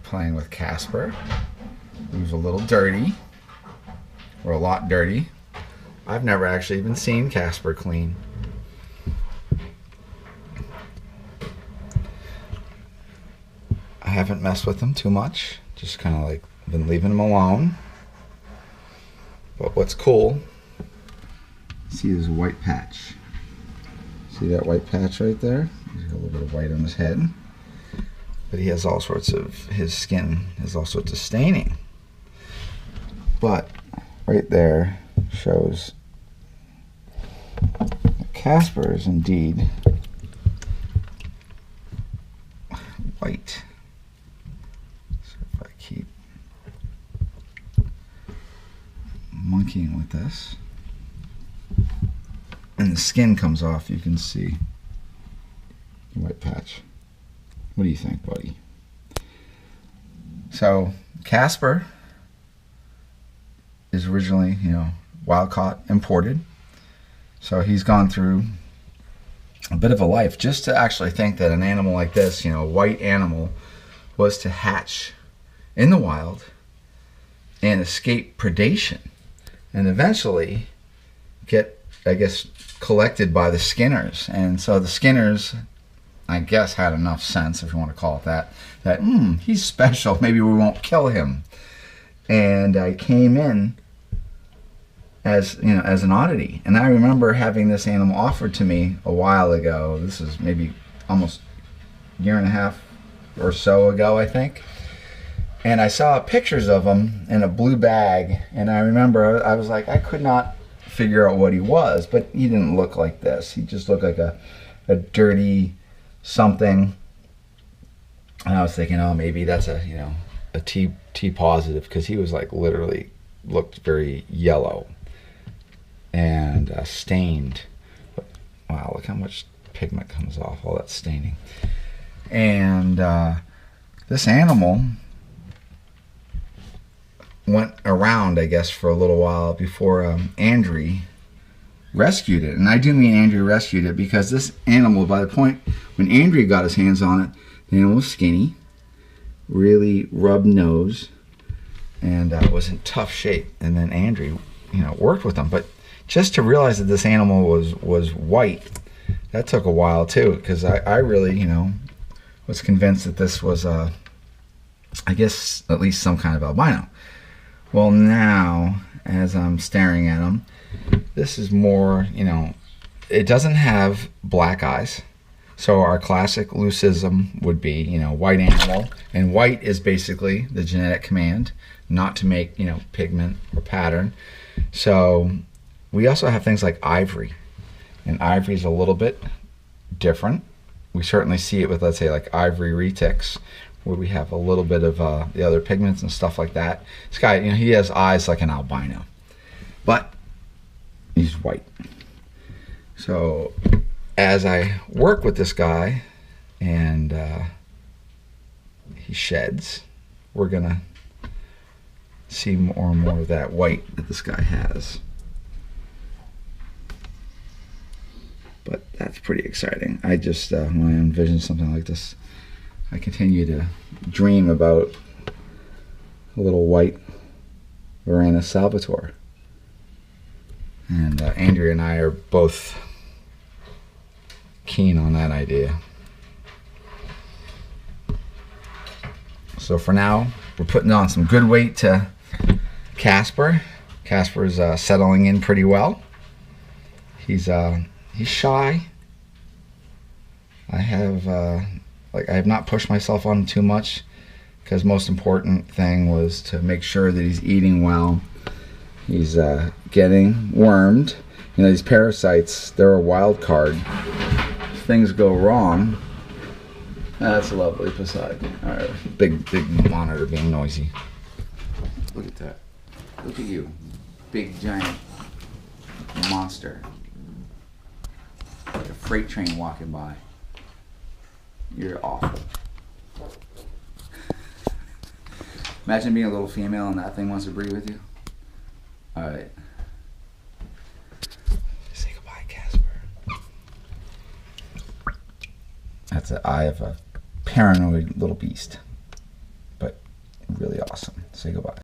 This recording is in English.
playing with Casper, who's a little dirty, or a lot dirty. I've never actually even seen Casper clean. I haven't messed with him too much, just kind of like been leaving him alone. But what's cool, see this white patch. See that white patch right there? He's got a little bit of white on his head. But he has all sorts of, his skin has all sorts of staining. But right there shows that Casper is indeed white. So if I keep monkeying with this, and the skin comes off, you can see the white patch. What do you think, buddy? So Casper is originally, wild caught, imported. So he's gone through a bit of a life just to actually think that an animal like this, a white animal, was to hatch in the wild and escape predation and eventually get, I guess, collected by the skinners. And so the skinners, I guess, had enough sense, if you want to call it that, he's special, maybe we won't kill him. And I came in as an oddity. And I remember having this animal offered to me a while ago. This is maybe almost a year and a half or so ago, I think. And I saw pictures of him in a blue bag, and I remember I was like, I could not figure out what he was, but he didn't look like this. He just looked like a dirty something. And I was thinking, oh, maybe that's a T positive, because he was like literally looked very yellow and stained. But, wow, look how much pigment comes off, all that staining. And this animal went around, I guess, for a little while before Andrew rescued it. And I do mean Andrew rescued it, because this animal, by the point when Andrew got his hands on it, the animal was skinny, really rubbed nose, and was in tough shape. And then Andrew, worked with him. But just to realize that this animal was white, that took a while too, because I really, was convinced that this was, I guess, at least some kind of albino. Well, now, as I'm staring at him, this is more, it doesn't have black eyes. So our classic leucism would be, white animal. And white is basically the genetic command not to make, pigment or pattern. So we also have things like ivory. And ivory is a little bit different. We certainly see it with, let's say, like ivory retics, where we have a little bit of the other pigments and stuff like that. This guy, he has eyes like an albino, but he's white. So as I work with this guy and he sheds, we're gonna see more and more of that white that this guy has. But that's pretty exciting. I just, when I envision something like this, I continue to dream about a little white Varana Salvatore. And Andrea and I are both keen on that idea. So for now, we're putting on some good weight to Casper. Casper's settling in pretty well. He's shy. I have not pushed myself on him too much, because most important thing was to make sure that he's eating well. He's getting wormed. These parasites, they're a wild card. If things go wrong, that's lovely, Poseidon. All right, big monitor being noisy. Look at that. Look at you, big giant monster. Like a freight train walking by. You're awful. Imagine being a little female and that thing wants to breed with you. Alright. Say goodbye, Casper. That's the eye of a paranoid little beast. But say goodbye.